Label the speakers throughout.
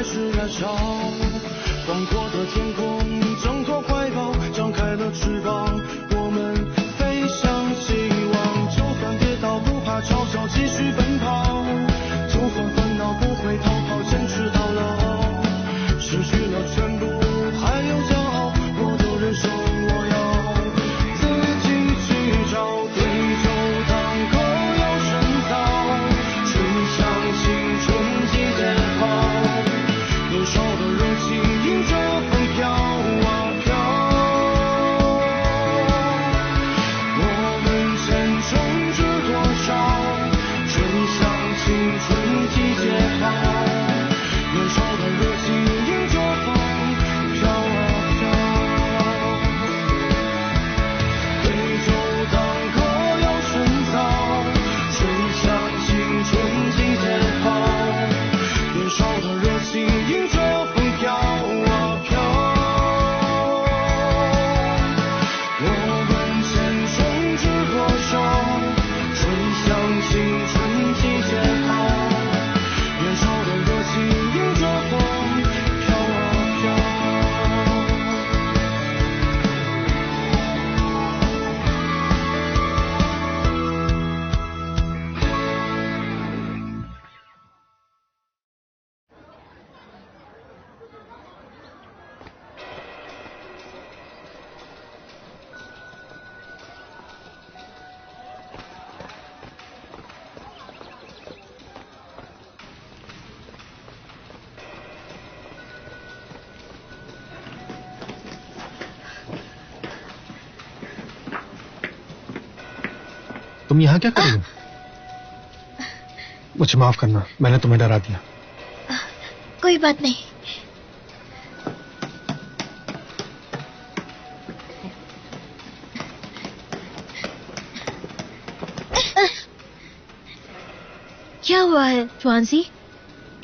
Speaker 1: 还是燃烧。广阔的天空，挣脱怀抱，张开了翅膀，我们飞向希望。就算跌倒，不怕嘲笑，继续奔跑。就算烦恼，不会逃跑，坚持到老。失去了全部，还有骄傲，我都忍受。我要自己去找，对酒当歌要深造，吹响青春季节跑，年少的热情迎着风飘啊飘。我们前程知多少，吹响青春季节跑，年少的热情迎着风飘啊飘。对酒当歌要深造，吹响青春季节跑，年少的热情迎着风飘啊飘。我们前程知多少，吹响青春季节跑，年少的热情迎着风飘啊飘。
Speaker 2: तुम यहाँ क्या कर रही हो? मुझे माफ करना, मैंने तुम्हें डरा दिया।
Speaker 3: कोई बात नहीं। क्या हुआ है स्वांसी?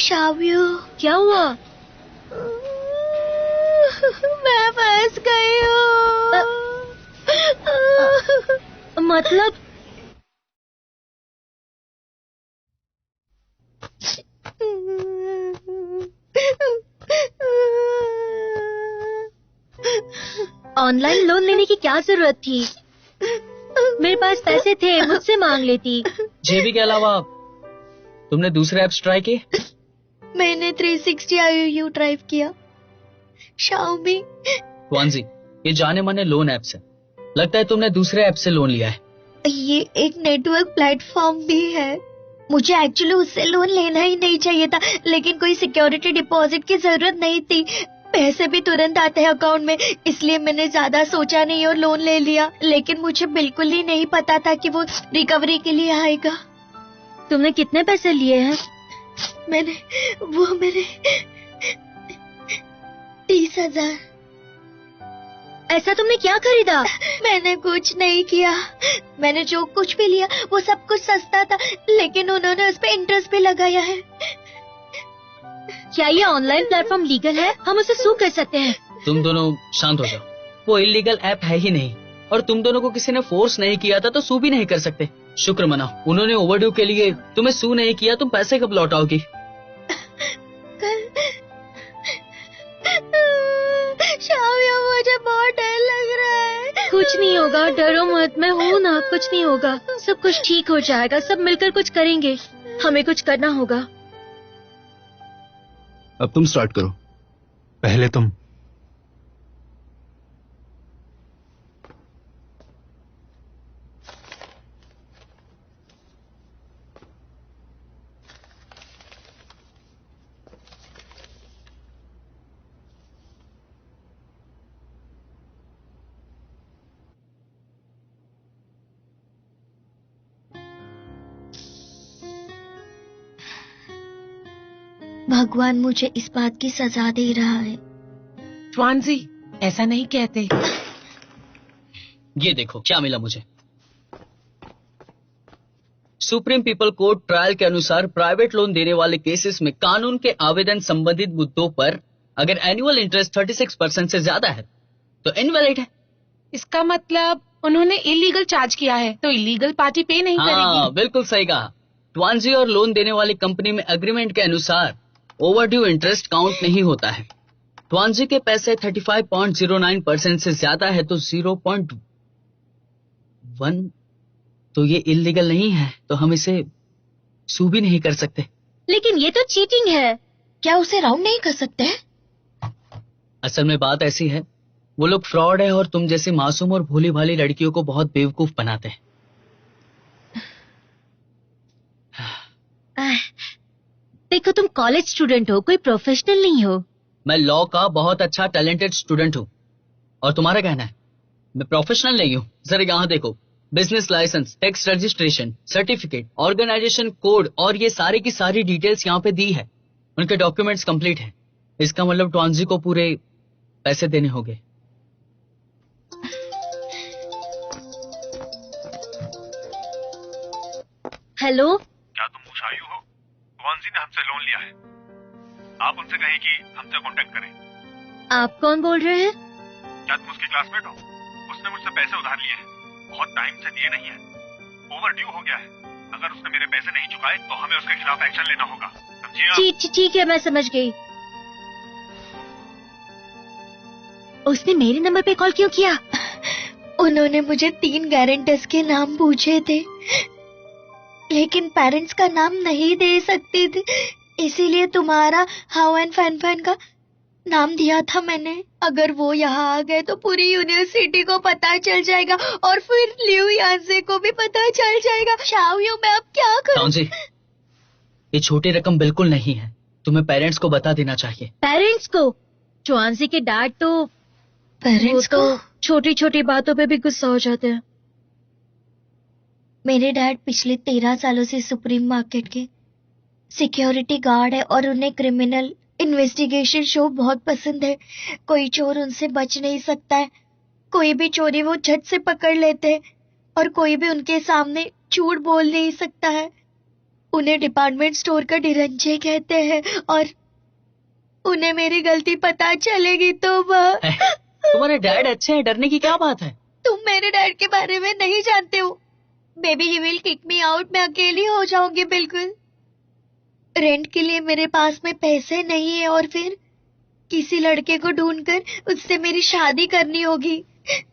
Speaker 3: शाव्यू, क्या हुआ? मैं फंस गई हूँ। मतलब? ऑनलाइन लोन लेने की क्या जरूरत थी? मेरे पास पैसे थे, मुझसे मांग लेती।
Speaker 4: जेबी के अलावा तुमने दूसरे ऐप्स ट्राई किए?
Speaker 3: मैंने 360 IOU ड्राइव किया। शाओमी।
Speaker 4: वांजी, ये जाने माने लोन ऐप्स है। लगता है तुमने दूसरे ऐप से लोन लिया है।
Speaker 3: ये एक नेटवर्क प्लेटफॉर्म भी है। मुझे एक्चुअली उससे लोन लेना ही नहीं चाहिए था, लेकिन कोई सिक्योरिटी डिपॉजिट की जरूरत नहीं थी। पैसे भी तुरंत आते हैं अकाउंट में, इसलिए मैंने ज्यादा सोचा नहीं और लोन ले लिया। लेकिन मुझे बिल्कुल ही नहीं पता था कि वो रिकवरी के लिए आएगा। तुमने कितने पैसे लिए हैं? मैंने 30,000। ऐसा तुमने क्या खरीदा? मैंने कुछ नहीं किया। मैंने जो कुछ भी लिया वो सब कुछ सस्ता था, लेकिन उन्होंने उस पर इंटरेस्ट भी लगाया है। क्या ये ऑनलाइन प्लेटफॉर्म लीगल है? हम उसे सू कर सकते हैं।
Speaker 4: तुम दोनों शांत हो जाओ। वो इलीगल ऐप है ही नहीं, और तुम दोनों को किसी ने फोर्स नहीं किया था तो सू भी नहीं कर सकते। शुक्र मनाओ, उन्होंने ओवरड्यू के लिए तुम्हें सू नहीं किया। तुम पैसे कब लौटाओगी?
Speaker 3: शाव्या, मुझे बहुत डर लग रहा है।
Speaker 5: कुछ नहीं होगा, डरो मत, मैं हूँ ना, कुछ नहीं होगा। सब कुछ ठीक हो जाएगा, सब मिलकर कुछ करेंगे। हमें कुछ करना होगा।
Speaker 6: अब तुम स्टार्ट करो।
Speaker 2: पहले तुम।
Speaker 3: भगवान मुझे इस बात की सजा दे रहा है।
Speaker 7: स्वांजी, ऐसा नहीं कहते।
Speaker 4: ये देखो क्या मिला मुझे। सुप्रीम पीपल कोर्ट ट्रायल के अनुसार प्राइवेट लोन देने वाले केसेस में कानून के आवेदन संबंधित मुद्दों पर अगर एनुअल इंटरेस्ट 36% से ज्यादा है तो इनवैलिड है।
Speaker 7: इसका मतलब उन्होंने इलीगल चार्ज किया है, तो इलीगल पार्टी पे नहीं करेगी।
Speaker 4: हाँ, बिल्कुल सही कहा। ट्वांजी और लोन देने वाली कंपनी में एग्रीमेंट के अनुसार ओवरड्यू इंटरेस्ट काउंट नहीं होता है। ट्वांजी के पैसे 35.09% से ज्यादा है तो 0.1 तो ये इलीगल नहीं है, तो हम इसे सू भी नहीं कर सकते।
Speaker 5: लेकिन ये तो चीटिंग है।
Speaker 3: क्या उसे राउंड नहीं कर सकते?
Speaker 4: असल में बात ऐसी है, वो लोग फ्रॉड है और तुम जैसी मासूम और भोली भाली लड़कियों को बहुत बेवकूफ बनाते हैं।
Speaker 5: देखो तुम कॉलेज स्टूडेंट हो, कोई प्रोफेशनल नहीं हो।
Speaker 4: मैं लॉ का बहुत अच्छा टैलेंटेड स्टूडेंट हूँ और तुम्हारा कहना है मैं प्रोफेशनल नहीं हूँ। जरा यहाँ देखो, business licence, tax registration, certificate, organisation code और ये सारी की सारी डिटेल्स यहाँ पे दी है। उनके डॉक्यूमेंट्स कंप्लीट है। इसका मतलब ट्वांजी को पूरे पैसे देने होंगे।
Speaker 5: हेलो,
Speaker 6: क्या तुम मुशायु हो? ट्वांजी ने हमसे लोन लिया है। आप उनसे कहें कि हमसे कांटेक्ट करें।
Speaker 5: आप कौन बोल रहे हैं?
Speaker 6: क्या तुम उसकी क्लासमेट हो? उसने मुझसे पैसे उधार लिए हैं, बहुत टाइम से दिए नहीं है, ओवरड्यू हो गया है। अगर उसने मेरे पैसे नहीं चुकाए तो हमें उसके खिलाफ एक्शन लेना होगा, समझिए आप?
Speaker 5: ठीक है, मैं समझ गई। उसने मेरे नंबर पे कॉल क्यों किया?
Speaker 3: उन्होंने मुझे 3 गारंटर्स के नाम पूछे थे, लेकिन पेरेंट्स का नाम नहीं दे सकती थी, इसीलिए तुम्हारा हाउ एंड फैन का नाम दिया था मैंने। अगर वो यहाँ आ गए तो पूरी यूनिवर्सिटी को पता चल जाएगा और फिर लियू यांसे को भी पता चल जाएगा। शाओयू, मैं अब क्या करूं?
Speaker 4: ये छोटी रकम बिल्कुल नहीं है, तुम्हें पेरेंट्स को बता देना चाहिए।
Speaker 5: पेरेंट्स को? ट्वांजी के डैड तो
Speaker 3: पेरेंट्स को
Speaker 5: छोटी छोटी बातों पे भी गुस्सा हो जाते हैं।
Speaker 3: मेरे डैड पिछले 13 सालों से सुप्रीम मार्केट के सिक्योरिटी गार्ड है और उन्हें क्रिमिनल इन्वेस्टिगेशन शो बहुत पसंद है। कोई चोर उनसे बच नहीं सकता है, कोई भी चोरी वो झट से पकड़ लेते हैं और कोई भी उनके सामने झूठ बोल नहीं सकता है। उन्हें डिपार्टमेंट स्टोर का डिरंजे कहते हैं और उन्हें मेरी गलती पता चलेगी तो वह
Speaker 4: तुम्हारे डैड अच्छे हैं, डरने की क्या बात है?
Speaker 3: तुम मेरे डैड के बारे में नहीं जानते हो। Baby he will kick me out, मैं अकेली हो जाऊंगी बिल्कुल। रेंट के लिए मेरे पास में पैसे नहीं है और फिर किसी लड़के को ढूंढकर उससे मेरी शादी करनी होगी।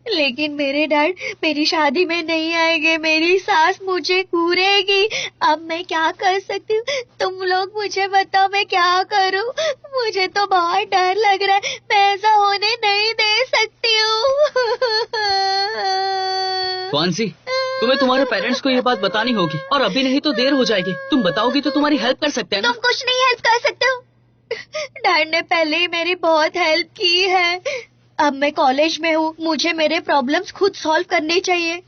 Speaker 3: लेकिन मेरे डैड मेरी शादी में नहीं आएंगे, मेरी सास मुझे घूरेगी। अब मैं क्या कर सकती हूँ? तुम लोग मुझे बताओ, मैं क्या करूँ? मुझे तो बहुत डर लग रहा है, मैं ऐसा होने नहीं दे सकती हूँ।
Speaker 4: ट्वांजी, तुम्हें तुम्हारे पेरेंट्स को ये बात बतानी होगी और अभी नहीं तो देर हो जाएगी। तुम बताओगी तो तुम्हारी हेल्प कर सकते हैं ना?
Speaker 3: तुम कुछ नहीं हेल्प कर सकते हो। डैड ने पहले ही मेरी बहुत हेल्प की है। अब मैं कॉलेज में हूँ, मुझे मेरे प्रॉब्लम्स खुद सॉल्व करने चाहिए।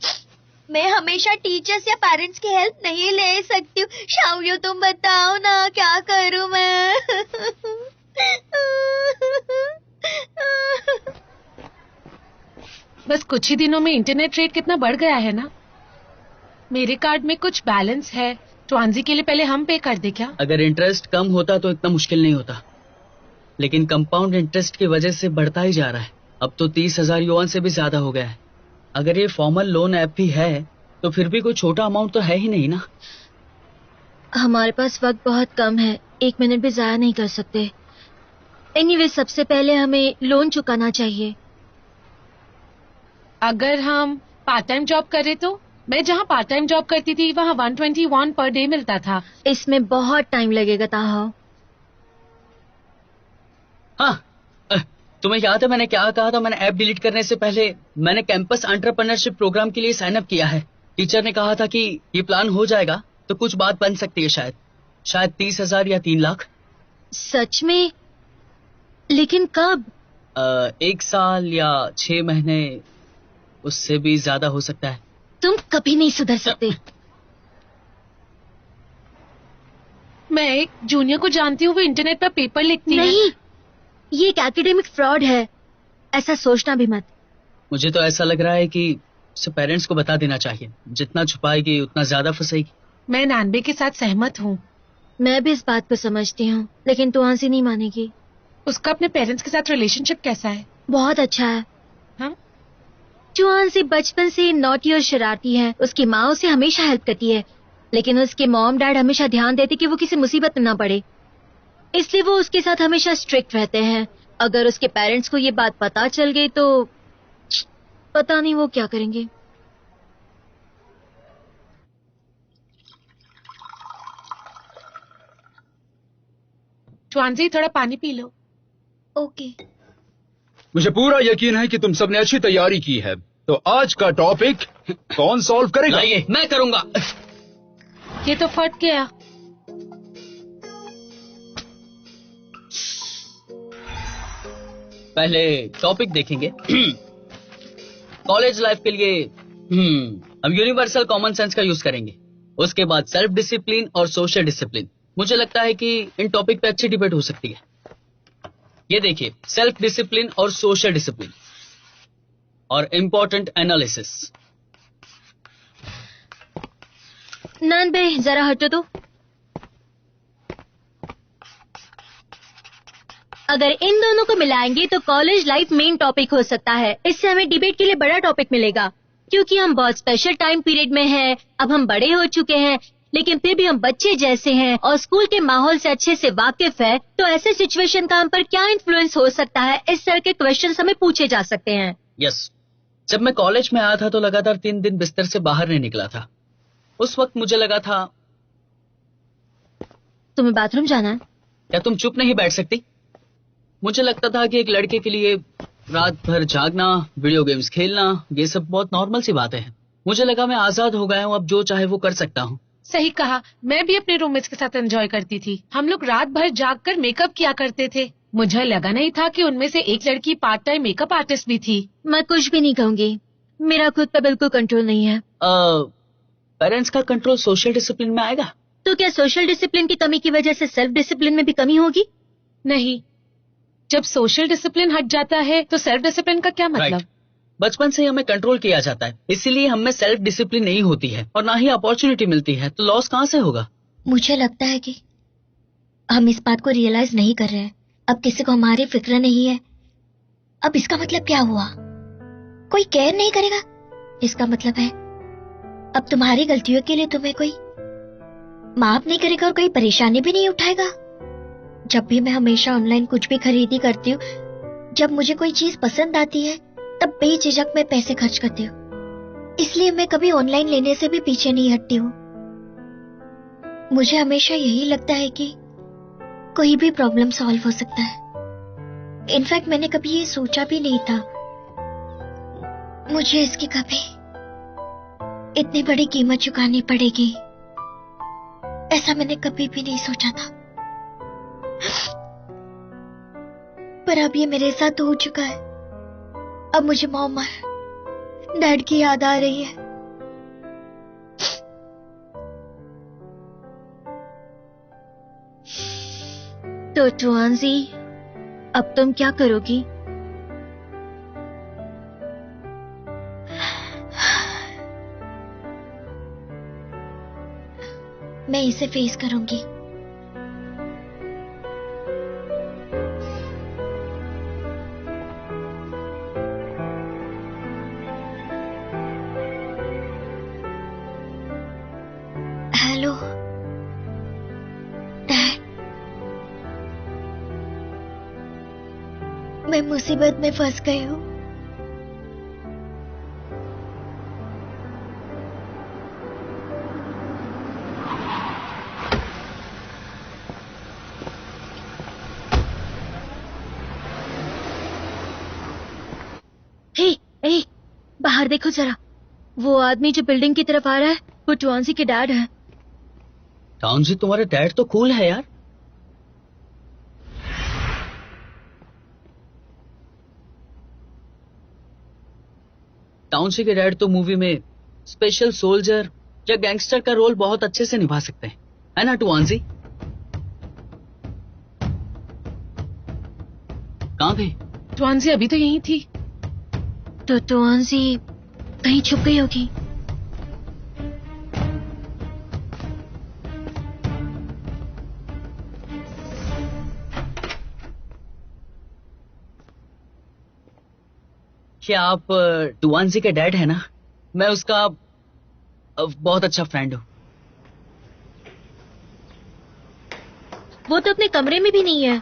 Speaker 3: मैं हमेशा टीचर्स या पेरेंट्स की हेल्प नहीं ले सकती हूँ। शाओयू, तुम बताओ ना, क्या करूँ मैं?
Speaker 7: बस कुछ ही दिनों में इंटरनेट रेट कितना बढ़ गया है ना। मेरे कार्ड में कुछ बैलेंस है, ट्वांजी के लिए पहले हम पे कर दे क्या?
Speaker 4: अगर इंटरेस्ट कम होता तो इतना मुश्किल नहीं होता, लेकिन कंपाउंड इंटरेस्ट की वजह से बढ़ता ही जा रहा है। अब तो 30,000 युआन से भी ज्यादा हो गया है। अगर ये फॉर्मल लोन ऐप भी है तो फिर भी कोई छोटा अमाउंट तो है ही नहीं ना।
Speaker 5: हमारे पास वक्त बहुत कम है, 1 मिनट भी जाया नहीं कर सकते। एनीवे, सबसे पहले हमें लोन चुकाना चाहिए।
Speaker 7: अगर हम पार्ट टाइम जॉब करें तो? मैं जहाँ पार्ट टाइम जॉब करती थी वहाँ 121 पर डे मिलता था।
Speaker 5: इसमें बहुत टाइम लगेगा ताहाओ।
Speaker 4: हाँ, तुम्हें याद है मैंने क्या कहा था? मैंने ऐप डिलीट करने से पहले मैंने कैंपस एंटरप्रेन्योरशिप प्रोग्राम के लिए साइन अप किया है। टीचर ने कहा था कि ये प्लान हो जाएगा तो कुछ बात बन सकती है, शायद 30,000 या 3 लाख।
Speaker 5: सच में? लेकिन कब?
Speaker 4: 1 साल या 6 महीने, उससे भी ज्यादा हो सकता है।
Speaker 5: तुम कभी नहीं सुधर सकते।
Speaker 7: मैं एक जूनियर को जानती हूँ, वो इंटरनेट पर पेपर लिखती है।
Speaker 5: नहीं, ये एक एकेडमिक फ्रॉड है, ऐसा सोचना भी मत।
Speaker 4: मुझे तो ऐसा लग रहा है कि उसे पेरेंट्स को बता देना चाहिए। जितना छुपाएगी उतना ज्यादा फंसेगी।
Speaker 7: मैं नानबे के साथ सहमत हूँ।
Speaker 5: मैं भी इस बात को समझती हूँ, लेकिन ट्वांजी नहीं मानेगी।
Speaker 7: उसका अपने पेरेंट्स के साथ रिलेशनशिप कैसा है?
Speaker 5: बहुत अच्छा है।
Speaker 7: हाँ?
Speaker 5: ट्वांजी बचपन से नॉटी और शरारती है। उसकी माँ उसे हमेशा हेल्प करती है, लेकिन उसके मॉम डैड हमेशा ध्यान देते कि वो किसी मुसीबत में ना पड़े। इसलिए वो उसके साथ हमेशा स्ट्रिक्ट रहते हैं। अगर उसके पेरेंट्स को ये बात पता चल गई तो पता नहीं वो क्या करेंगे।
Speaker 7: ट्वांजी, थोड़ा पानी पी लो।
Speaker 3: ओके।
Speaker 8: मुझे पूरा यकीन है कि तुम सबने अच्छी तैयारी की है। तो आज का टॉपिक कौन सॉल्व करेगा?
Speaker 4: लाइए, मैं करूंगा।
Speaker 7: ये तो फट गया।
Speaker 4: पहले टॉपिक देखेंगे। कॉलेज लाइफ के लिए हम यूनिवर्सल कॉमन सेंस का यूज करेंगे। उसके बाद सेल्फ डिसिप्लिन और सोशल डिसिप्लिन। मुझे लगता है कि इन टॉपिक पे अच्छी डिबेट हो सकती है। ये देखिए, सेल्फ डिसिप्लिन और सोशल डिसिप्लिन और इम्पोर्टेंट एनालिसिस।
Speaker 5: नान बे, जरा हटो तो। अगर इन दोनों को मिलाएंगे तो कॉलेज लाइफ मेन टॉपिक हो सकता है। इससे हमें डिबेट के लिए बड़ा टॉपिक मिलेगा, क्योंकि हम बहुत स्पेशल टाइम पीरियड में हैं। अब हम बड़े हो चुके हैं, लेकिन फिर भी हम बच्चे जैसे हैं और स्कूल के माहौल से अच्छे से वाकिफ है। तो ऐसे सिचुएशन का हम पर क्या इन्फ्लुएंस हो सकता है, इस तरह के क्वेश्चंस हमें पूछे जा सकते हैं।
Speaker 4: यस, जब मैं कॉलेज में आया था तो लगातार 3 दिन बिस्तर से बाहर नहीं निकला था। उस वक्त मुझे लगा था,
Speaker 5: तुम्हें बाथरूम जाना है?
Speaker 4: क्या तुम चुप नहीं बैठ सकती? मुझे लगता था कि एक लड़के के लिए रात भर जागना, वीडियो गेम्स खेलना, ये सब बहुत नॉर्मल सी बातें हैं। मुझे लगा मैं आजाद हो गया हूँ, अब जो चाहे वो कर सकता हूँ।
Speaker 7: सही कहा, मैं भी अपने रूममेट्स के साथ एंजॉय करती थी। हम लोग रात भर जागकर मेकअप किया करते थे। मुझे लगा नहीं था कि उनमें से एक लड़की पार्ट टाइम मेकअप आर्टिस्ट भी थी।
Speaker 5: मैं कुछ भी नहीं कहूंगी, मेरा खुद पे बिल्कुल कंट्रोल नहीं है।
Speaker 4: पेरेंट्स का कंट्रोल सोशल डिसिप्लिन में आएगा?
Speaker 5: तो क्या सोशल डिसिप्लिन की कमी की वजह से सेल्फ डिसिप्लिन में भी कमी होगी?
Speaker 7: नहीं, जब सोशल डिसिप्लिन हट जाता है तो सेल्फ डिसिप्लिन का क्या मतलब?
Speaker 4: Right. बचपन से ही हमें कंट्रोल किया जाता है, इसीलिए हमें सेल्फ डिसिप्लिन नहीं होती है और ना ही अपॉर्चुनिटी मिलती है, तो लॉस कहाँ से होगा?
Speaker 3: मुझे लगता है कि हम इस बात को रियलाइज नहीं कर रहे हैं। अब किसी को हमारी फिक्र नहीं है। अब इसका मतलब क्या हुआ? कोई केयर नहीं करेगा। इसका मतलब है अब तुम्हारी गलतियों के लिए तुम्हें कोई माफ नहीं करेगा और कोई परेशानी भी नहीं उठाएगा। जब भी मैं हमेशा ऑनलाइन कुछ भी खरीदी करती हूँ, जब मुझे कोई चीज पसंद आती है तब बेझिझक मैं पैसे खर्च करती हूँ। इसलिए मैं कभी ऑनलाइन लेने से भी पीछे नहीं हटती हूँ। मुझे हमेशा यही लगता है कि कोई भी प्रॉब्लम सॉल्व हो सकता है। इनफैक्ट मैंने कभी ये सोचा भी नहीं था मुझे इसकी कभी इतनी बड़ी कीमत चुकानी पड़ेगी। ऐसा मैंने कभी भी नहीं सोचा था, पर अब ये मेरे साथ हो चुका है। अब मुझे मॉम और डैड की याद आ रही है।
Speaker 5: तो ट्वांजी, अब तुम क्या करोगी?
Speaker 3: मैं इसे फेस करूंगी। हेलो डैड, मैं मुसीबत में फंस गई हूँ।
Speaker 5: ए, बाहर देखो जरा। वो आदमी जो बिल्डिंग की तरफ आ रहा है, वो ट्वांजी के डैड है।
Speaker 4: टाउनजी, तुम्हारे डैड तो कूल है यार। टाउनजी के डैड तो मूवी में स्पेशल सोल्जर या गैंगस्टर का रोल बहुत अच्छे से निभा सकते हैं, है ना टुआंजी? कहाँ गई?
Speaker 7: ट्वांजी अभी तो यहीं थी।
Speaker 5: तो ट्वांजी कहीं छुप गई होगी।
Speaker 4: क्या आप टुआंजी के डैड है ना? मैं उसका बहुत अच्छा फ्रेंड हूँ।
Speaker 5: वो तो अपने कमरे में भी नहीं है।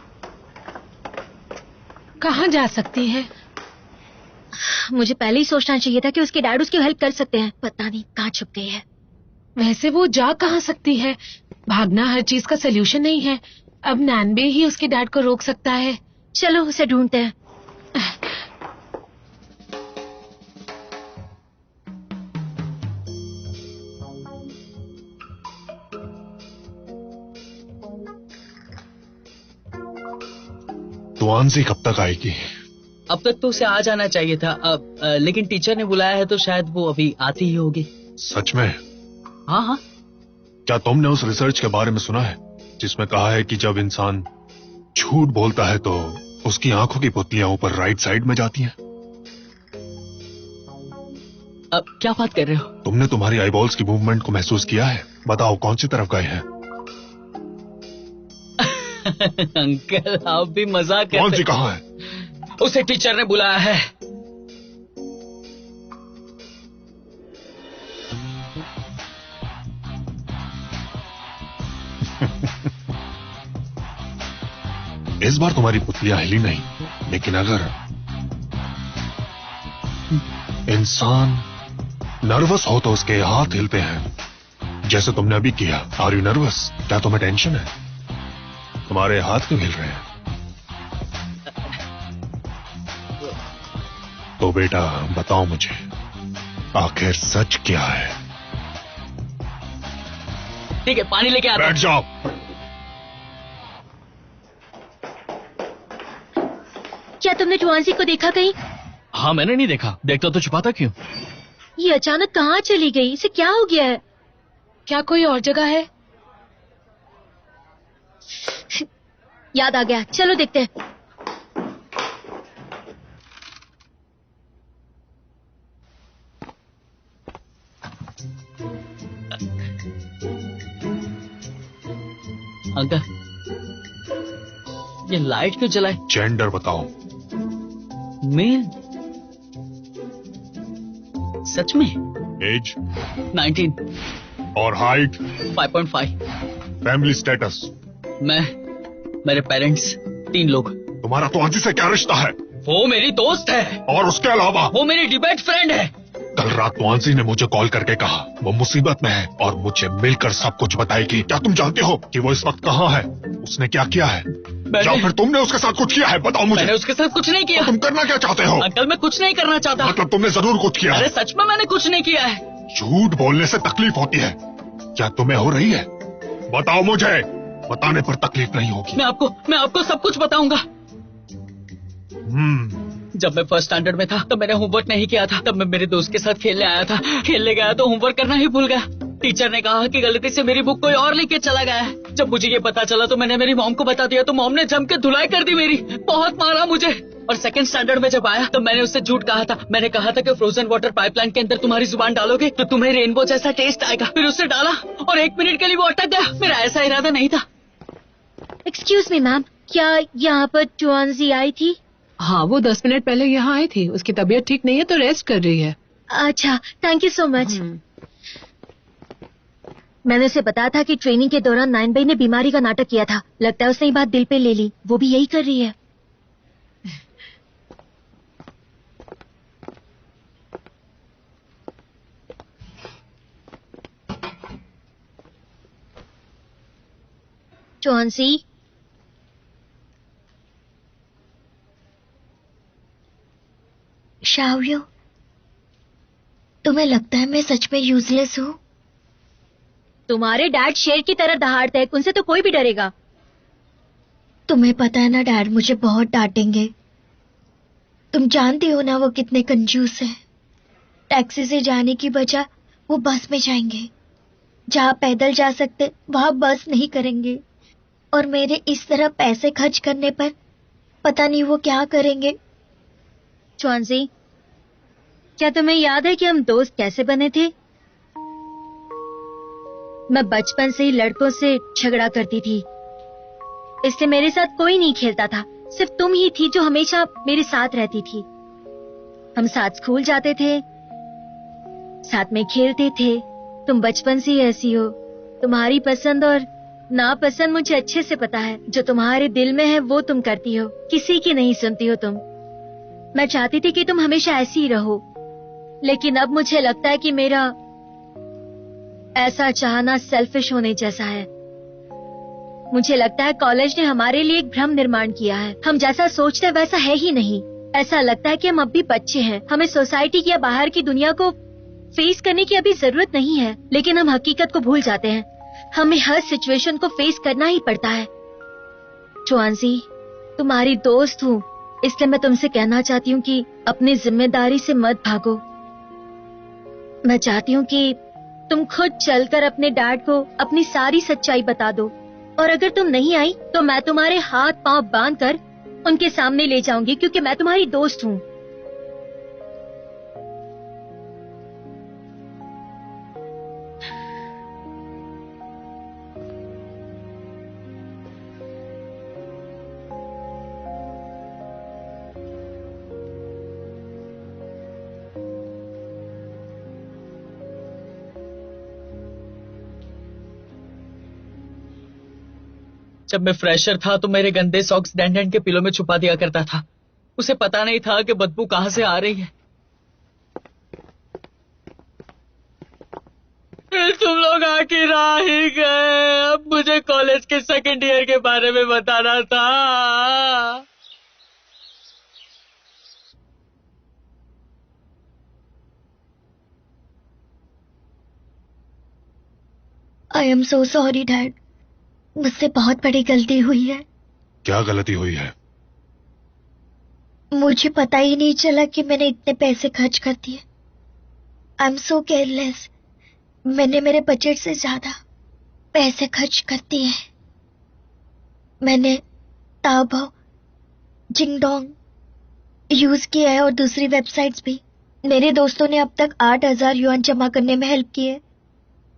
Speaker 7: कहाँ जा सकती है?
Speaker 5: मुझे पहले ही सोचना चाहिए था कि उसके डैड उसकी हेल्प कर सकते हैं। पता नहीं कहाँ छुप गई है।
Speaker 7: वैसे वो जा कहाँ सकती है? भागना हर चीज का सलूशन नहीं है। अब नैनबे ही उसके डैड को रोक सकता है।
Speaker 5: चलो उसे ढूंढते हैं।
Speaker 9: तुआनसी कब तक आएगी?
Speaker 4: अब तक तो उसे आ जाना चाहिए था। लेकिन टीचर ने बुलाया है तो शायद वो अभी आती ही होगी।
Speaker 9: सच में?
Speaker 4: हाँ हाँ।
Speaker 9: क्या तुमने उस रिसर्च के बारे में सुना है जिसमें कहा है कि जब इंसान झूठ बोलता है तो उसकी आंखों की पुतलियां ऊपर राइट साइड में जाती हैं?
Speaker 4: अब क्या बात कर रहे हो?
Speaker 9: तुमने तुम्हारी आईबॉल्स की मूवमेंट को महसूस किया है? बताओ कौन सी तरफ गए हैं?
Speaker 4: अंकल आप भी मजाक करते।
Speaker 9: कौन सी कहाँ है?
Speaker 4: उसे टीचर ने बुलाया है।
Speaker 9: इस बार तुम्हारी पुतलियां हिली नहीं, लेकिन अगर इंसान नर्वस हो तो उसके हाथ हिलते हैं, जैसे तुमने अभी किया। Are you nervous? क्या तुम्हें टेंशन है? तुम्हारे हाथ क्यों हिल रहे हैं? तो बेटा बताओ मुझे, आखिर सच क्या है?
Speaker 4: ठीक है पानी लेके आता।
Speaker 9: बैठ जाओ।
Speaker 5: क्या तुमने टुआंसी को देखा कहीं?
Speaker 2: हाँ मैंने नहीं देखा। देखता तो छुपाता क्यों?
Speaker 5: ये अचानक कहाँ चली गई? इसे क्या हो गया है?
Speaker 7: क्या कोई और जगह है?
Speaker 5: याद आ गया, चलो देखते हैं।
Speaker 4: अंकल ये लाइट क्यों जलाई?
Speaker 9: जेंडर बताओ।
Speaker 4: मेल। सच में?
Speaker 9: एज?
Speaker 4: 19।
Speaker 9: और हाइट?
Speaker 4: 5.5।
Speaker 9: Family status?
Speaker 4: मैं, मेरे पेरेंट्स, 3 लोग।
Speaker 9: तुम्हारा तुआनसी से क्या रिश्ता है?
Speaker 4: वो मेरी दोस्त है।
Speaker 9: और उसके अलावा?
Speaker 4: वो मेरी डिबेट फ्रेंड है।
Speaker 9: कल रात तुआनसी ने मुझे कॉल करके कहा वो मुसीबत में है और मुझे मिलकर सब कुछ बताएगी। क्या तुम जानते हो कि वो इस वक्त कहाँ है? उसने क्या किया है? या फिर तुमने उसके साथ कुछ किया है? बताओ मुझे।
Speaker 4: मैंने उसके साथ कुछ नहीं किया।
Speaker 9: तो तुम करना क्या चाहते हो?
Speaker 4: अंकल मैं कुछ नहीं करना चाहता।
Speaker 9: मतलब तुमने जरूर कुछ किया है।
Speaker 4: अरे सच में मैंने कुछ नहीं किया है।
Speaker 9: झूठ बोलने से तकलीफ होती है, क्या तुम्हें हो रही है? बताओ मुझे। बताने पर तकलीफ नहीं होगी।
Speaker 4: मैं आपको सब कुछ बताऊंगा। जब मैं फर्स्ट स्टैंडर्ड में था तब मैंने होमवर्क नहीं किया था। तब मैं मेरे दोस्त के साथ खेलने आया था। खेलने गया तो होमवर्क करना ही भूल गया। टीचर ने कहा कि गलती से मेरी बुक कोई और लेके चला गया है। जब मुझे ये पता चला तो मैंने मेरी मॉम को बता दिया, तो मॉम ने जम के धुलाई कर दी मेरी। बहुत मारा मुझे। और सेकंड स्टैंडर्ड में जब आया तो मैंने उससे झूठ कहा था। मैंने कहा था कि फ्रोजन वाटर पाइपलाइन के अंदर तुम्हारी जुबान डालोगे तो तुम्हें रेनबो जैसा टेस्ट आएगा। फिर उससे डाला और 1 मिनट के लिए वो अटक गया। मेरा ऐसा इरादा नहीं था।
Speaker 5: एक्सक्यूज मी मैम, क्या यहाँ पर टुआंसी आई थी?
Speaker 7: हाँ वो 10 मिनट पहले यहाँ आई थी। उसकी तबीयत ठीक नहीं है तो रेस्ट कर रही है।
Speaker 5: अच्छा थैंक यू सो मच। मैंने उसे बताया था कि ट्रेनिंग के दौरान नैनबे ने बीमारी का नाटक किया था। लगता है उसने ये बात दिल पे ले ली। वो भी यही कर रही है। टुआंसी,
Speaker 3: शाओयो, तुम्हें लगता है मैं सच में यूजलेस हूँ?
Speaker 5: तुम्हारे डैड शेर की तरह दहाड़ते हैं, उनसे तो कोई भी डरेगा।
Speaker 3: तुम्हें पता है ना डैड मुझे बहुत डांटेंगे। तुम जानती हो ना वो कितने कंजूस हैं। टैक्सी से जाने की बजाय वो बस में जाएंगे। जहाँ पैदल जा सकते वहाँ बस नहीं करेंगे। और मेरे इस तरह पैसे खर्च करने पर पता नहीं वो क्या करेंगे।
Speaker 5: टुआंसी, क्या तुम्हें याद है कि हम दोस्त कैसे बने थे? मैं बचपन से ही लड़कों से झगड़ा करती थी, इसलिए मेरे साथ कोई नहीं खेलता था। सिर्फ तुम ही थी जो हमेशा मेरे साथ रहती थी। हम साथ स्कूल जाते थे, साथ में खेलते थे। तुम बचपन से ही ऐसी हो। तुम्हारी पसंद और नापसंद मुझे अच्छे से पता है। जो तुम्हारे दिल में है वो तुम करती हो, किसी की नहीं सुनती हो तुम। मैं चाहती थी कि तुम हमेशा ऐसी ही रहो, लेकिन अब मुझे लगता है कि मेरा ऐसा चाहना सेल्फिश होने जैसा है। मुझे लगता है कॉलेज ने हमारे लिए एक भ्रम निर्माण किया है। हम जैसा सोचते हैं वैसा है ही नहीं। ऐसा लगता है कि हम अब भी बच्चे हैं, हमें सोसाइटी की या बाहर की दुनिया को फेस करने की अभी जरूरत नहीं है। लेकिन हम हकीकत को भूल जाते हैं। हमें हर सिचुएशन को फेस करना ही पड़ता है। च्वांजी, तुम्हारी दोस्त हूँ, इसलिए मैं तुमसे कहना चाहती हूँ कि अपनी जिम्मेदारी से मत भागो। मैं चाहती हूँ कि तुम खुद चलकर अपने डैड को अपनी सारी सच्चाई बता दो, और अगर तुम नहीं आई तो मैं तुम्हारे हाथ पांव बांधकर उनके सामने ले जाऊंगी, क्योंकि मैं तुम्हारी दोस्त हूँ।
Speaker 4: जब मैं फ्रेशर था तो मेरे गंदे सॉक्स डैंडन के पिलो में छुपा दिया करता था। उसे पता नहीं था कि बदबू कहां से आ रही है। फिर तुम लोग आखिर आ ही गए। अब मुझे कॉलेज के सेकंड ईयर के बारे में बताना था।
Speaker 3: I am so sorry dad, मुझसे बहुत बड़ी गलती हुई है।
Speaker 9: क्या गलती हुई है?
Speaker 3: मुझे पता ही नहीं चला कि मैंने इतने पैसे खर्च कर दिए। I am so careless. मैंने मेरे बजट से ज्यादा पैसे खर्च कर दिए। मैंने ताओबाओ, जिंगडोंग यूज किया है और दूसरी वेबसाइट्स भी। मेरे दोस्तों ने अब तक 8,000 युआन जमा करने में हेल्प की है,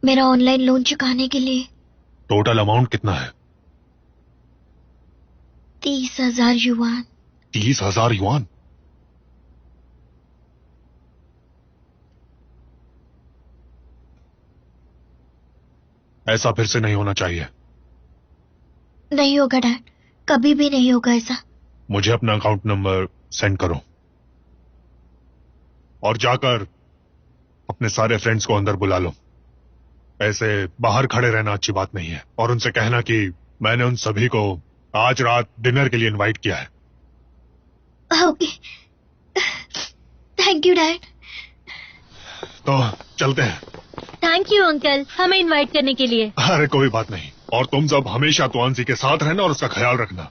Speaker 3: मेरा ऑनलाइन लोन चुकाने के लिए।
Speaker 9: टोटल अमाउंट कितना है?
Speaker 3: 30,000 युआन।
Speaker 9: 30,000 युआन? ऐसा फिर से नहीं होना चाहिए।
Speaker 3: नहीं होगा डैड, कभी भी नहीं होगा ऐसा।
Speaker 9: मुझे अपना अकाउंट नंबर सेंड करो और जाकर अपने सारे फ्रेंड्स को अंदर बुला लो। ऐसे बाहर खड़े रहना अच्छी बात नहीं है। और उनसे कहना कि मैंने उन सभी को आज रात डिनर के लिए इनवाइट किया है।
Speaker 3: Okay, thank you dad.
Speaker 9: तो चलते हैं।
Speaker 5: थैंक यू अंकल, हमें इनवाइट करने के लिए।
Speaker 9: अरे कोई बात नहीं। और तुम सब हमेशा तुआंसी के साथ रहना और उसका ख्याल रखना।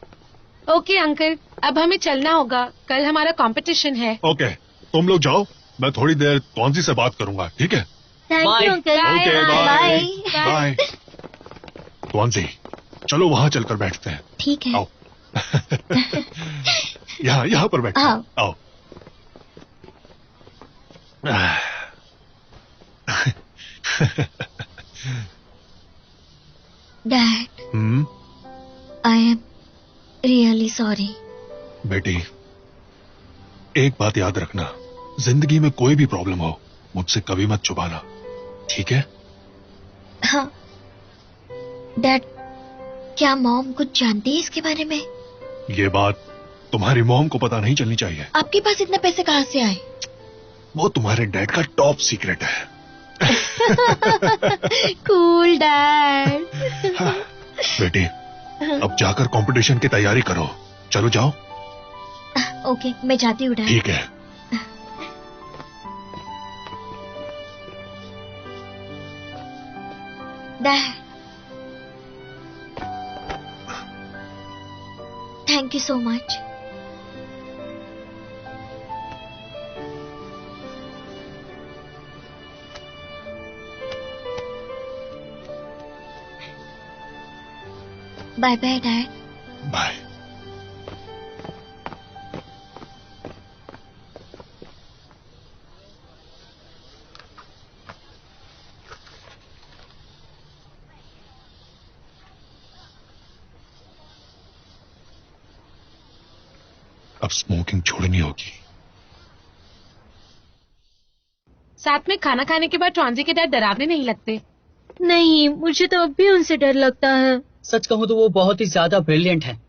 Speaker 7: ओके अंकल, अब हमें चलना होगा, कल हमारा कंपटीशन है।
Speaker 9: ओके, तुम लोग जाओ, मैं थोड़ी देर तुआंसी से बात करूंगा, ठीक है?
Speaker 5: Thank you uncle.
Speaker 9: Okay,
Speaker 3: bye.
Speaker 9: Bye. तुआंसी, चलो वहां चलकर बैठते हैं।
Speaker 3: ठीक है।
Speaker 9: आओ। यहाँ पर बैठो। आओ।
Speaker 3: Dad, I am really sorry.
Speaker 9: बेटी, एक बात याद रखना, जिंदगी में कोई भी प्रॉब्लम हो मुझसे कभी मत छुपाना, ठीक है?
Speaker 3: हाँ डैड, क्या मॉम कुछ जानती है इसके बारे में?
Speaker 9: ये बात तुम्हारी मॉम को पता नहीं चलनी चाहिए।
Speaker 3: आपके पास इतने पैसे कहाँ से आए?
Speaker 9: वो तुम्हारे डैड का टॉप सीक्रेट है।
Speaker 3: Cool dad.
Speaker 9: बेटी, अब जाकर कंपटीशन की तैयारी करो। चलो जाओ।
Speaker 3: ओके, मैं जाती हूँ डैड।
Speaker 9: ठीक है।
Speaker 3: Dad, thank you so much. Bye bye dad.
Speaker 9: Bye. अब स्मोकिंग छोड़नी होगी।
Speaker 7: साथ में खाना खाने के बाद ट्रांजी के डैड डरावने नहीं लगते।
Speaker 5: नहीं, मुझे तो अब भी उनसे डर लगता है।
Speaker 4: सच कहूँ तो वो बहुत ही ज्यादा ब्रिलियंट है,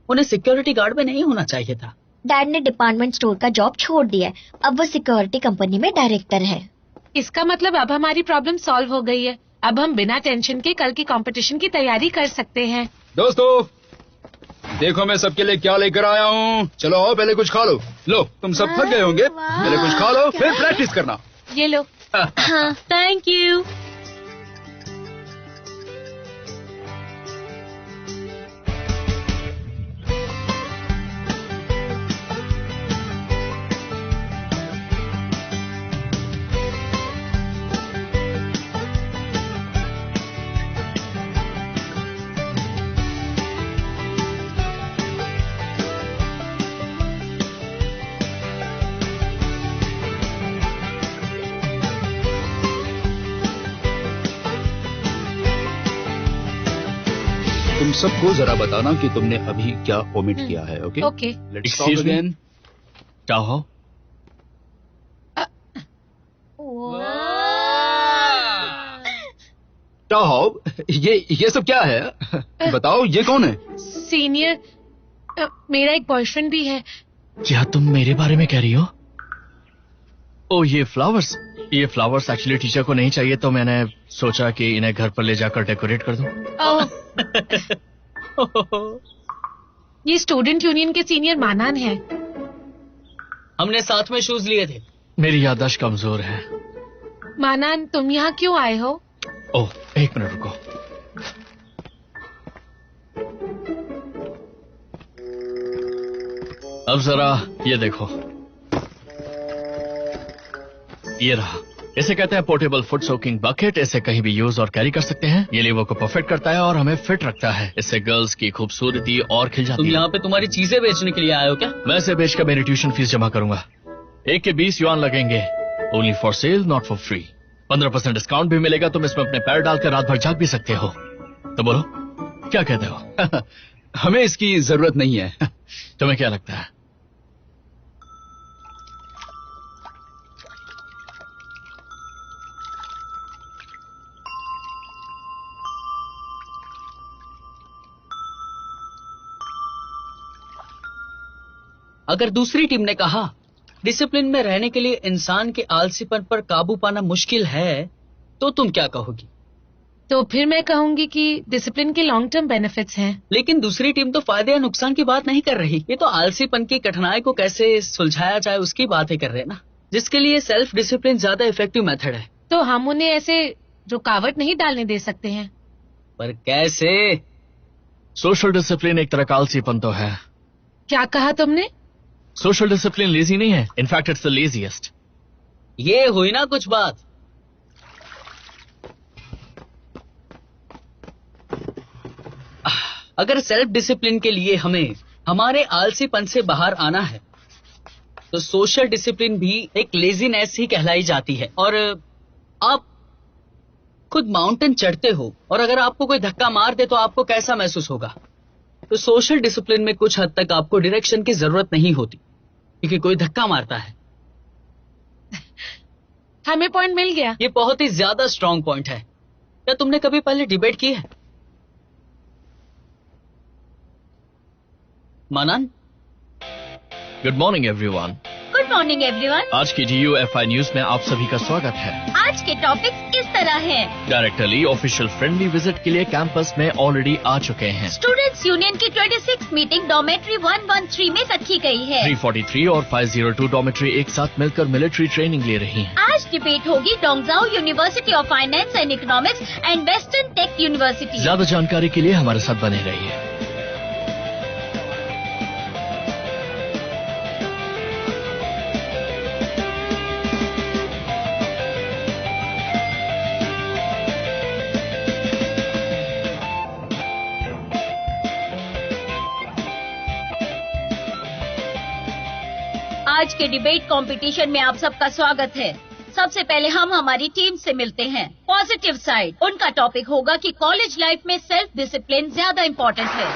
Speaker 4: उन्हें सिक्योरिटी गार्ड में नहीं होना चाहिए था।
Speaker 3: डैड ने डिपार्टमेंट स्टोर का जॉब छोड़ दिया है, अब वो सिक्योरिटी कंपनी में डायरेक्टर है।
Speaker 7: इसका मतलब अब हमारी प्रॉब्लम सॉल्व हो गई है। अब हम बिना टेंशन के कल की कंपटीशन की तैयारी कर सकते हैं।
Speaker 8: दोस्तों देखो मैं सबके लिए क्या लेकर आया हूँ। चलो आओ पहले कुछ खा लो। लो तुम सब थक गए होंगे, पहले कुछ खा लो फिर प्रैक्टिस करना।
Speaker 7: ये लो।
Speaker 5: हाँ, थैंक यू।
Speaker 8: तुम सबको जरा बताना कि तुमने अभी क्या ओमिट किया है। Okay
Speaker 7: okay.
Speaker 8: Let's start again.
Speaker 2: चाहो
Speaker 8: चाहो ये सब क्या है? बताओ ये कौन है?
Speaker 7: सीनियर, मेरा एक बॉयफ्रेंड भी है।
Speaker 2: क्या तुम मेरे बारे में कह रही हो? ओ ये फ्लावर्स एक्चुअली टीचर को नहीं चाहिए, तो मैंने सोचा कि इन्हें घर पर ले जाकर डेकोरेट कर दूं।
Speaker 7: ये स्टूडेंट यूनियन के सीनियर मानान है।
Speaker 4: हमने साथ में शूज लिए थे।
Speaker 2: मेरी याददाश्त कमजोर है।
Speaker 7: मानान तुम यहाँ क्यों आए हो?
Speaker 2: ओह एक मिनट रुको। अब जरा ये देखो, ये रहा। इसे कहते हैं पोर्टेबल फुट सोकिंग बकेट। इसे कहीं भी यूज और कैरी कर सकते हैं। ये लीवर को परफेक्ट करता है और हमें फिट रखता है। इससे गर्ल्स की खूबसूरती और खिल जाती
Speaker 4: तुम
Speaker 2: है।
Speaker 4: यहाँ पे तुम्हारी चीजें बेचने के लिए आए हो क्या?
Speaker 2: मैं इसे बेचकर मेरी ट्यूशन फीस जमा करूंगा। एक के 20 युआन लगेंगे। Only for sale, not for free. 15% discount भी मिलेगा। तुम इसमें अपने पैर डालकर रात भर जाग भी सकते हो। तो बोलो क्या कहते हो?
Speaker 8: हमें इसकी जरूरत नहीं है।
Speaker 2: तुम्हें क्या लगता है?
Speaker 4: अगर दूसरी टीम ने कहा डिसिप्लिन में रहने के लिए इंसान के आलसीपन पर काबू पाना मुश्किल है, तो तुम क्या कहोगी?
Speaker 7: तो फिर मैं कहूंगी कि डिसिप्लिन के लॉन्ग टर्म बेनिफिट्स हैं।
Speaker 4: लेकिन दूसरी टीम तो फायदे या नुकसान की बात नहीं कर रही। ये तो आलसीपन की कठिनाई को कैसे सुलझाया जाए उसकी बात ही कर रहे हैं ना, जिसके लिए सेल्फ डिसिप्लिन ज्यादा इफेक्टिव मेथड है।
Speaker 7: तो हम उन्हें ऐसे रुकावट नहीं डालने दे सकते हैं।
Speaker 4: पर कैसे?
Speaker 2: सोशल डिसिप्लिन एक तरह का आलसीपन तो है।
Speaker 7: क्या कहा तुमने?
Speaker 2: सोशल डिसिप्लिन लेजी नहीं है, इनफैक्ट इट्स द लेजीएस्ट।
Speaker 4: ये हुई ना कुछ बात। अगर सेल्फ डिसिप्लिन के लिए हमें हमारे आलसीपन से बाहर आना है, तो सोशल डिसिप्लिन भी एक लेजीनेस ही कहलाई जाती है। और आप खुद माउंटेन चढ़ते हो और अगर आपको कोई धक्का मार दे तो आपको कैसा महसूस होगा? तो सोशल डिसिप्लिन में कुछ हद तक आपको डायरेक्शन की जरूरत नहीं होती, क्योंकि कोई धक्का मारता है।
Speaker 7: हमें पॉइंट मिल गया।
Speaker 4: ये बहुत ही ज्यादा स्ट्रांग पॉइंट है। क्या तुमने कभी पहले डिबेट की है? मानन?
Speaker 2: Good morning everyone.
Speaker 5: Good morning everyone.
Speaker 2: आज की GUFI न्यूज में आप सभी का स्वागत है।
Speaker 5: आज के टॉपिक्स इस तरह हैं।
Speaker 2: डायरेक्टर ली ऑफिशियल फ्रेंडली विजिट के लिए कैंपस में ऑलरेडी आ चुके हैं।
Speaker 5: स्टूडेंट्स यूनियन की 26 मीटिंग डॉर्मेट्री 113 में रखी गई है।
Speaker 2: 343 और 502 डॉर्मेट्री एक साथ मिलकर मिलिट्री ट्रेनिंग ले रही हैं।
Speaker 5: आज डिबेट होगी Dongzhao university of finance and economics and western tech university.
Speaker 2: ज्यादा जानकारी के लिए हमारे साथ बने रहिए।
Speaker 5: आज के डिबेट कंपटीशन में आप सबका स्वागत है। सबसे पहले हम हमारी टीम से मिलते हैं। पॉजिटिव साइड, उनका टॉपिक होगा कि कॉलेज लाइफ में सेल्फ डिसिप्लिन ज्यादा इम्पोर्टेंट है।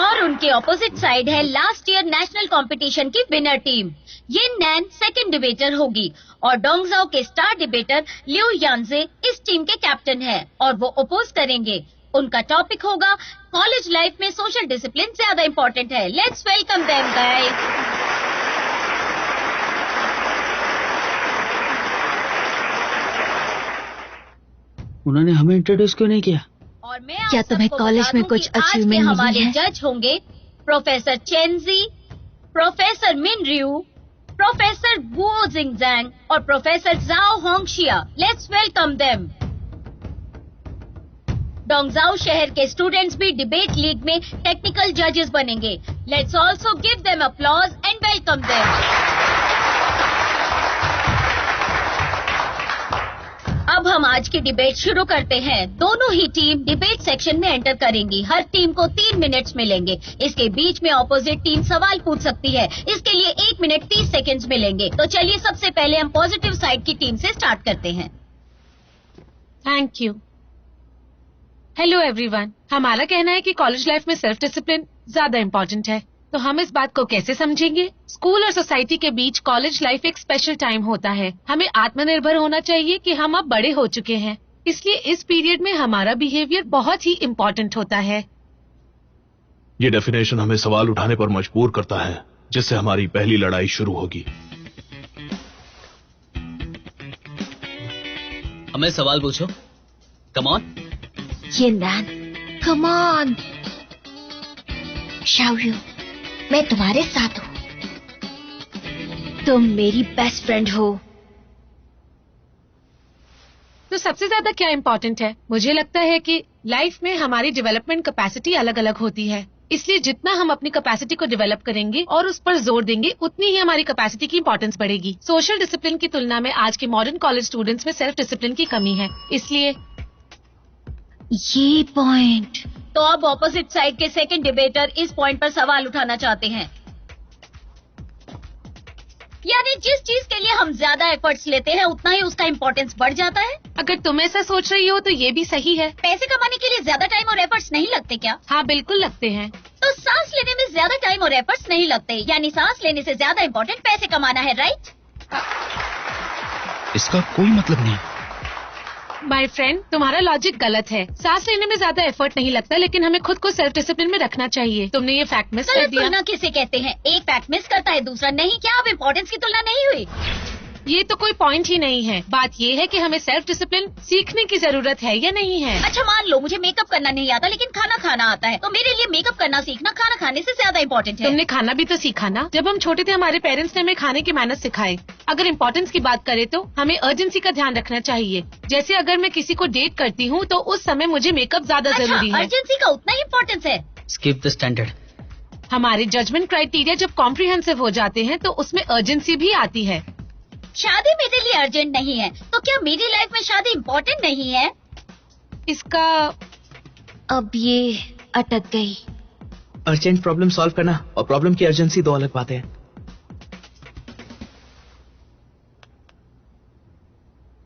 Speaker 10: और उनके ऑपोजिट साइड है लास्ट ईयर नेशनल कंपटीशन की विनर टीम। ये नैन सेकंड डिबेटर होगी और डोंगजाओ के स्टार डिबेटर लिu यांजे इस टीम के कैप्टन है और वो अपोज करेंगे। उनका टॉपिक होगा कॉलेज लाइफ में सोशल डिसिप्लिन ज्यादा इम्पोर्टेंट है। Let's welcome them guys.
Speaker 4: उन्होंने हमें इंट्रोड्यूस क्यों नहीं किया?
Speaker 10: और मैं
Speaker 3: क्या तुम्हें कॉलेज में कुछ अचीवमेंट मिली
Speaker 10: हमारे
Speaker 3: है?
Speaker 10: जज होंगे प्रोफेसर चेनजी, प्रोफेसर मिन रियू, प्रोफेसर गुओ जिंगजैंग और professor Zhao Hongxia. Let's welcome them. Dongzhao शहर के स्टूडेंट्स भी डिबेट लीग में टेक्निकल जजेस बनेंगे। Let's also give them applause and welcome them. अब हम आज की डिबेट शुरू करते हैं। दोनों ही टीम डिबेट सेक्शन में एंटर करेंगी। हर टीम को 3 मिनट्स मिलेंगे। इसके बीच में ऑपोजिट टीम सवाल पूछ सकती है। इसके लिए 1 मिनट 30 सेकंड्स मिलेंगे। तो चलिए सबसे पहले हम पॉजिटिव साइड की टीम से स्टार्ट करते हैं।
Speaker 7: Thank you. Hello everyone. हमारा कहना है कि कॉलेज लाइफ में सेल्फ डिसिप्लिन ज्यादा इम्पोर्टेंट है। तो हम इस बात को कैसे समझेंगे? स्कूल और सोसाइटी के बीच कॉलेज लाइफ एक स्पेशल टाइम होता है। हमें आत्मनिर्भर होना चाहिए कि हम अब बड़े हो चुके हैं, इसलिए इस पीरियड में हमारा बिहेवियर बहुत ही इम्पोर्टेंट होता है।
Speaker 11: ये डेफिनेशन हमें सवाल उठाने पर मजबूर करता है, जिससे हमारी पहली लड़ाई शुरू होगी।
Speaker 4: हमें सवाल पूछो। Come on.
Speaker 3: ये नैन, कम ऑन। शाओयू, मैं तुम्हारे साथ हूँ। तुम मेरी बेस्ट फ्रेंड हो।
Speaker 7: तो सबसे ज्यादा क्या इम्पोर्टेंट है? मुझे लगता है कि लाइफ में हमारी डेवलपमेंट कैपेसिटी अलग अलग होती है, इसलिए जितना हम अपनी कैपेसिटी को डेवलप करेंगे और उस पर जोर देंगे, उतनी ही हमारी कैपेसिटी की इम्पोर्टेंस बढ़ेगी। सोशल डिसिप्लिन की तुलना में आज के मॉडर्न कॉलेज स्टूडेंट्स में सेल्फ डिसिप्लिन की कमी है, इसलिए
Speaker 3: ये पॉइंट।
Speaker 10: तो अब ऑपोजिट साइड के सेकंड डिबेटर इस पॉइंट पर सवाल उठाना चाहते हैं। यानी जिस चीज के लिए हम ज्यादा एफर्ट्स लेते हैं उतना ही उसका इम्पोर्टेंस बढ़ जाता है।
Speaker 7: अगर तुम ऐसा सोच रही हो तो ये भी सही है।
Speaker 10: पैसे कमाने के लिए ज्यादा टाइम और एफर्ट्स नहीं लगते क्या?
Speaker 7: हाँ, बिल्कुल लगते हैं।
Speaker 10: तो सांस लेने में ज्यादा टाइम और एफर्ट्स नहीं लगते, यानी सांस लेने से ज्यादा इम्पोर्टेंट पैसे कमाना है, राइट?
Speaker 12: इसका कोई मतलब नहीं।
Speaker 7: माय फ्रेंड, तुम्हारा लॉजिक गलत है। सांस लेने में ज्यादा एफर्ट नहीं लगता, लेकिन हमें खुद को सेल्फ डिसिप्लिन में रखना चाहिए। तुमने ये फैक्ट मिस कर दिया।
Speaker 10: तुलना किसे कहते हैं? एक फैक्ट मिस करता है, दूसरा नहीं। क्या अब इम्पोर्टेंस की तुलना नहीं हुई?
Speaker 7: ये तो कोई पॉइंट ही नहीं है। बात ये है कि हमें सेल्फ डिसिप्लिन सीखने की जरूरत है या नहीं है।
Speaker 10: अच्छा, मान लो मुझे मेकअप करना नहीं आता लेकिन खाना खाना आता है, तो मेरे लिए मेकअप करना सीखना खाना खाने से ज्यादा इम्पोर्टेंट है।
Speaker 7: तुमने खाना भी तो सीखा ना। जब हम छोटे थे हमारे पेरेंट्स ने हमें खाने की मेहनत सिखाई। अगर इम्पोर्टेंस की बात करें तो हमें अर्जेंसी का ध्यान रखना चाहिए। जैसे अगर मैं किसी को डेट करती हूँ तो उस समय मुझे मेकअप ज्यादा जरूरी है।
Speaker 10: अर्जेंसी का उतना ही इम्पोर्टेंस है।
Speaker 4: Skip the standard.
Speaker 7: हमारे जजमेंट क्राइटेरिया जब कॉम्प्रिहेंसिव हो जाते हैं तो उसमें अर्जेंसी भी आती है।
Speaker 10: शादी मेरे लिए अर्जेंट नहीं है, तो क्या मेरी लाइफ में शादी इम्पोर्टेंट नहीं है?
Speaker 7: इसका
Speaker 3: अब ये अटक गई।
Speaker 12: अर्जेंट प्रॉब्लम सॉल्व करना और प्रॉब्लम की अर्जेंसी दो अलग बातें हैं।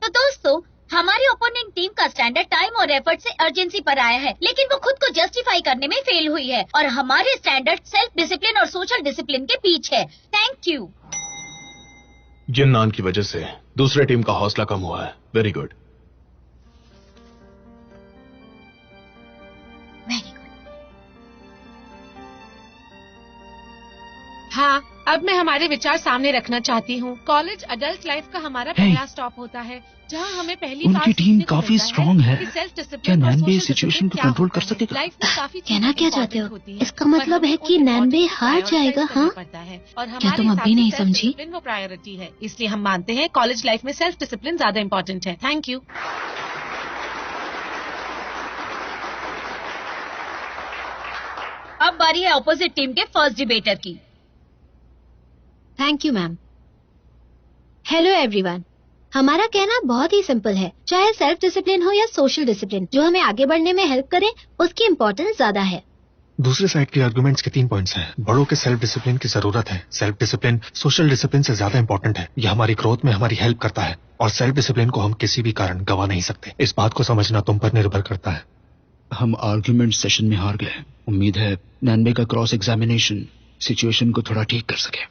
Speaker 10: तो दोस्तों, हमारी ओपोनेंट टीम का स्टैंडर्ड टाइम और एफर्ट से अर्जेंसी पर आया है, लेकिन वो खुद को जस्टिफाई करने में फेल हुई है और हमारे स्टैंडर्ड सेल्फ डिसिप्लिन और सोशल डिसिप्लिन के बीच है। Thank you.
Speaker 11: जिन नान की वजह से दूसरे टीम का हौसला कम हुआ है। Very good.
Speaker 7: हाँ, अब मैं हमारे विचार सामने रखना चाहती हूँ। कॉलेज अडल्ट लाइफ का हमारा पहला स्टॉप होता है, जहाँ हमें पहली
Speaker 12: उनकी टीम काफी स्ट्रांग है। क्या नैनबे सिचुएशन को कंट्रोल कर सकेगा?
Speaker 3: कहना क्या चाहते हो? इसका मतलब है कि नैनबे हार जाएगा? हाँ, क्या तुम अब भी नहीं समझी?
Speaker 7: वो प्रायोरिटी है, इसलिए हम मानते हैं कॉलेज लाइफ में सेल्फ डिसिप्लिन ज्यादा इम्पोर्टेंट है। Thank you.
Speaker 10: अब बारी है ऑपोजिट टीम के फर्स्ट डिबेटर की।
Speaker 5: Thank you ma'am. Hello everyone. हमारा कहना बहुत ही सिंपल है, चाहे सेल्फ डिसिप्लिन हो या सोशल डिसिप्लिन, जो हमें आगे बढ़ने में हेल्प करे उसकी इम्पोर्टेंस ज्यादा है।
Speaker 9: दूसरे साइड के आर्गुमेंट्स के 3 पॉइंट्स हैं। बड़ों के सेल्फ डिसिप्लिन की जरूरत है। सेल्फ डिसिप्लिन सोशल डिसिप्लिन से ज्यादा इंपॉर्टेंट है। यह हमारी ग्रोथ में हमारी हेल्प करता है और सेल्फ डिसिप्लिन को हम किसी भी कारण गवा नहीं सकते। इस बात को समझना तुम पर निर्भर करता है।
Speaker 12: हम आर्ग्यूमेंट सेशन में हार गए। उम्मीद है नैनबे का क्रॉस एग्जामिनेशन सिचुएशन को थोड़ा ठीक कर सके।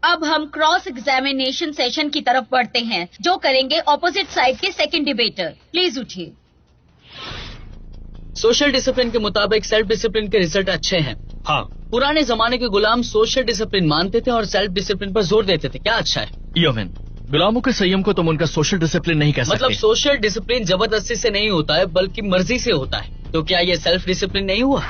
Speaker 10: अब हम क्रॉस एग्जामिनेशन सेशन की तरफ बढ़ते हैं, जो करेंगे ऑपोजिट साइड के सेकंड डिबेटर। प्लीज उठिए।
Speaker 4: सोशल डिसिप्लिन के मुताबिक सेल्फ डिसिप्लिन के रिजल्ट अच्छे हैं।
Speaker 2: हाँ,
Speaker 4: पुराने जमाने के गुलाम सोशल डिसिप्लिन मानते थे और सेल्फ डिसिप्लिन पर जोर देते थे। क्या अच्छा है?
Speaker 2: यमन, गुलामों के संयम को तुम उनका सोशल डिसिप्लिन नहीं कह सकते।
Speaker 4: मतलब सोशल डिसिप्लिन जबरदस्ती से नहीं होता है बल्कि मर्जी से होता है। तो क्या ये सेल्फ डिसिप्लिन नहीं हुआ?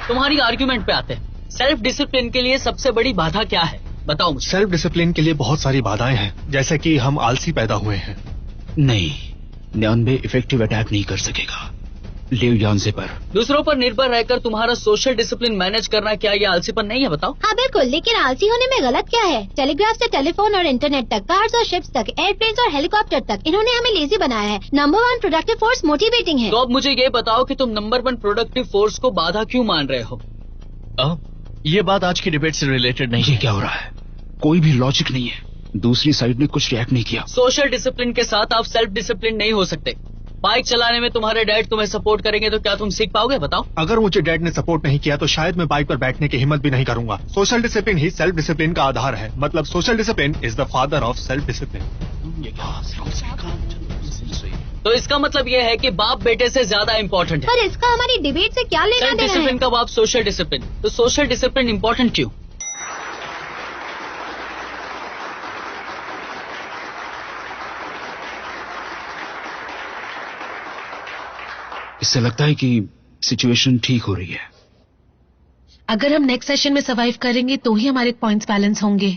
Speaker 4: तुम्हारी आर्ग्यूमेंट पे आते हैं। सेल्फ डिसिप्लिन के लिए सबसे बड़ी बाधा क्या है, बताओ मुझे।
Speaker 11: सेल्फ डिसिप्लिन के लिए बहुत सारी बाधाएं हैं, जैसे कि हम आलसी पैदा हुए हैं।
Speaker 12: नहीं, नैनबे इफेक्टिव अटैक नहीं कर सकेगा लियो यांजे पर।
Speaker 4: दूसरों पर निर्भर रहकर तुम्हारा सोशल डिसिप्लिन मैनेज करना क्या ये आलसीपन नहीं है, बताओ।
Speaker 5: हाँ बिल्कुल, लेकिन आलसी होने में गलत क्या है? टेलीग्राफ से टेलीफोन और इंटरनेट तक, कार्स और शिप्स तक, एयरप्लेन्स और हेलीकॉप्टर तक, इन्होंने हमें लेजी बनाया है। नंबर 1 प्रोडक्टिव फोर्स मोटिवेटिंग है।
Speaker 4: तो अब मुझे ये बताओ कि तुम नंबर 1 प्रोडक्टिव फोर्स को बाधा क्यों मान रहे हो?
Speaker 2: ये बात आज की डिबेट से रिलेटेड नहीं है।
Speaker 12: क्या हो रहा है? कोई भी लॉजिक नहीं है। दूसरी साइड ने कुछ रिएक्ट नहीं किया।
Speaker 4: सोशल डिसिप्लिन के साथ आप सेल्फ डिसिप्लिन नहीं हो सकते। बाइक चलाने में तुम्हारे डैड तुम्हें सपोर्ट करेंगे तो क्या तुम सीख पाओगे, बताओ।
Speaker 11: अगर मुझे डैड ने सपोर्ट नहीं किया तो शायद मैं बाइक पर बैठने की हिम्मत भी नहीं करूंगा। सोशल डिसिप्लिन ही सेल्फ डिसिप्लिन का आधार है। मतलब social discipline is the father of self discipline.
Speaker 4: तो इसका मतलब ये है कि बाप बेटे से ज्यादा इम्पोर्टेंट है।
Speaker 5: पर इसका हमारी डिबेट से क्या लेना
Speaker 4: सेल्फ
Speaker 5: देना
Speaker 4: डिसिप्लिन
Speaker 5: है?
Speaker 4: का बाप सोशल डिसिप्लिन। तो सोशल डिसिप्लिन इम्पोर्टेंट क्यों?
Speaker 12: इससे लगता है कि सिचुएशन ठीक हो रही है।
Speaker 7: अगर हम नेक्स्ट सेशन में सर्वाइव करेंगे तो ही हमारे पॉइंट्स बैलेंस होंगे।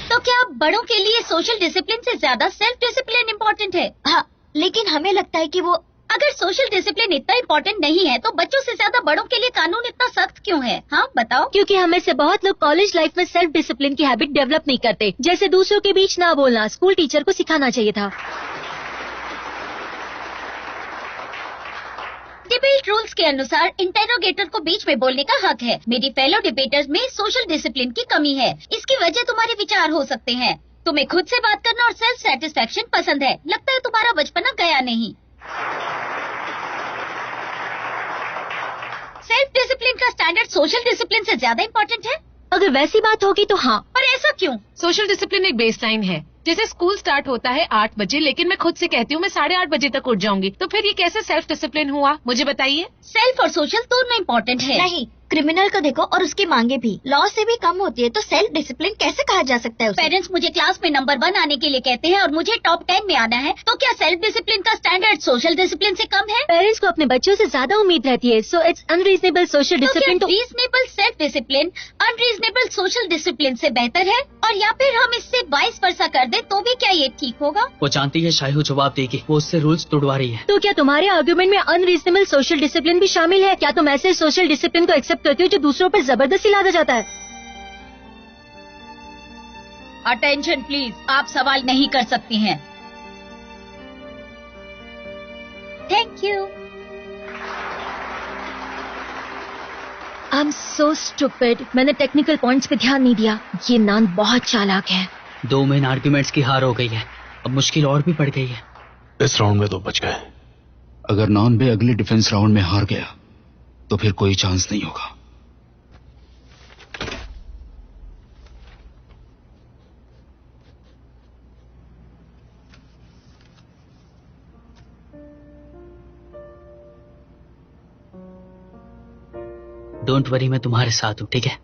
Speaker 10: तो क्या बड़ों के लिए सोशल डिसिप्लिन से ज्यादा सेल्फ डिसिप्लिन इम्पोर्टेंट है?
Speaker 3: हाँ, लेकिन हमें लगता है कि वो
Speaker 10: अगर सोशल डिसिप्लिन इतना इम्पोर्टेंट नहीं है तो बच्चों से ज्यादा बड़ों के लिए कानून इतना सख्त क्यों है? हाँ बताओ।
Speaker 5: क्योंकि हमें से बहुत लोग कॉलेज लाइफ में सेल्फ डिसिप्लिन की हैबिट डेवलप नहीं करते। जैसे दूसरों के बीच ना बोलना, स्कूल टीचर को सिखाना चाहिए था।
Speaker 10: डिबेट रूल्स के अनुसार इंटेरोगेटर को बीच में बोलने का हक है। मेरी फेलो डिबेटर्स में सोशल डिसिप्लिन की कमी है। इसकी वजह तुम्हारे विचार हो सकते हैं। तुम्हें खुद से बात करना और सेल्फ सेटिस्फेक्शन पसंद है। लगता है तुम्हारा बचपना गया नहीं। सेल्फ डिसिप्लिन का स्टैंडर्ड सोशल डिसिप्लिन से ज्यादा इम्पोर्टेंट है?
Speaker 5: अगर वैसी बात होगी तो हाँ।
Speaker 10: पर ऐसा क्यों?
Speaker 7: सोशल डिसिप्लिन एक बेसलाइन है। जैसे स्कूल स्टार्ट होता है 8 बजे, लेकिन मैं खुद से कहती हूँ मैं 8:30 बजे तक उठ जाऊंगी। तो फिर ये कैसे सेल्फ डिसिप्लिन हुआ, मुझे बताइए।
Speaker 10: सेल्फ और सोशल दोनों इम्पोर्टेंट है।
Speaker 3: नहीं, क्रिमिनल को देखो और उसकी मांगे भी लॉ से भी कम होती है, तो सेल्फ डिसिप्लिन कैसे कहा जा सकता है उसे?
Speaker 10: पेरेंट्स मुझे क्लास में नंबर 1 आने के लिए कहते हैं और मुझे टॉप 10 में आना है, तो क्या सेल्फ डिसिप्लिन का स्टैंडर्ड सोशल डिसिप्लिन से कम है?
Speaker 5: पेरेंट्स को अपने बच्चों से ज्यादा उम्मीद रहती है, so it's unreasonable social discipline.
Speaker 10: तो reasonable self discipline unreasonable social discipline से बेहतर है? और या फिर हम इससे 22 वर्षा कर दे तो भी क्या ये ठीक होगा?
Speaker 4: वो जानती है शायद जवाब देगी, वो उससे रूल्स तोड़वा रही है।
Speaker 5: तो क्या तुम्हारे आर्गुमेंट में अनरीजनेबल सोशल डिसिप्लिन भी शामिल है? क्या तुम ऐसे सोशल डिसिप्लिन को एक्सेप्ट करती हो जो दूसरों पर जबरदस्ती लादा जाता है?
Speaker 10: अटेंशन प्लीज, आप सवाल नहीं कर सकती हैं। Thank you.
Speaker 5: I am so stupid, मैंने टेक्निकल पॉइंट्स पे ध्यान नहीं दिया। ये नान बहुत चालाक है।
Speaker 4: 2 मेन आर्ग्यूमेंट्स की हार हो गई है, अब मुश्किल और भी बढ़ गई है।
Speaker 11: इस राउंड में तो बच गए।
Speaker 12: अगर नॉन-बे अगले डिफेंस राउंड में हार गया तो फिर कोई चांस नहीं होगा।
Speaker 4: डोंट वरी, मैं तुम्हारे साथ हूँ, ठीक है?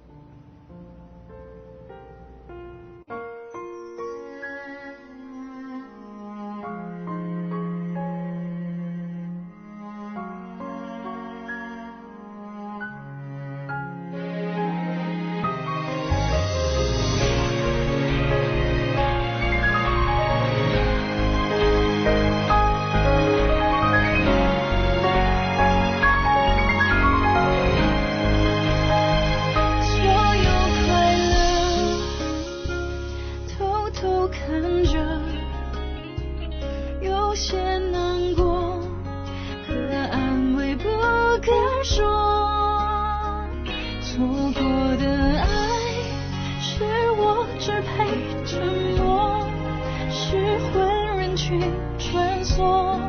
Speaker 13: 去穿梭，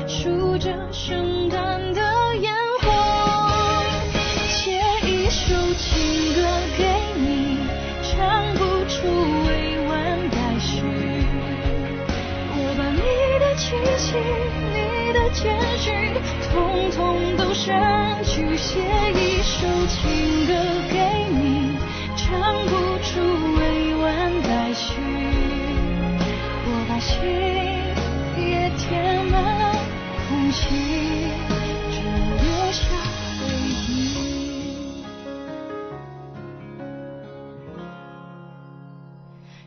Speaker 13: 数着圣诞的烟火，写一首情歌给你，唱不出委婉待续。我把你的气息，你的谦虚，统统都删去，写一首情歌给你，唱不出委婉待续。我把心也填满空气，只留下回忆。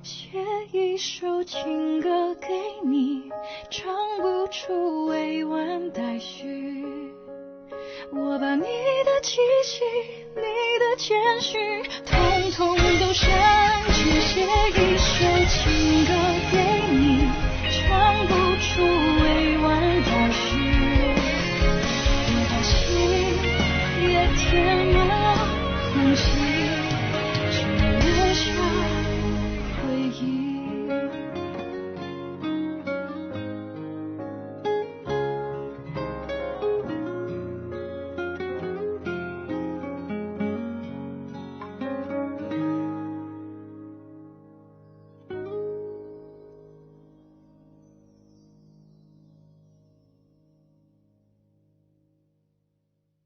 Speaker 13: 写一首情歌给你，唱不出委婉待续。我把你的气息，你的谦虚，统统都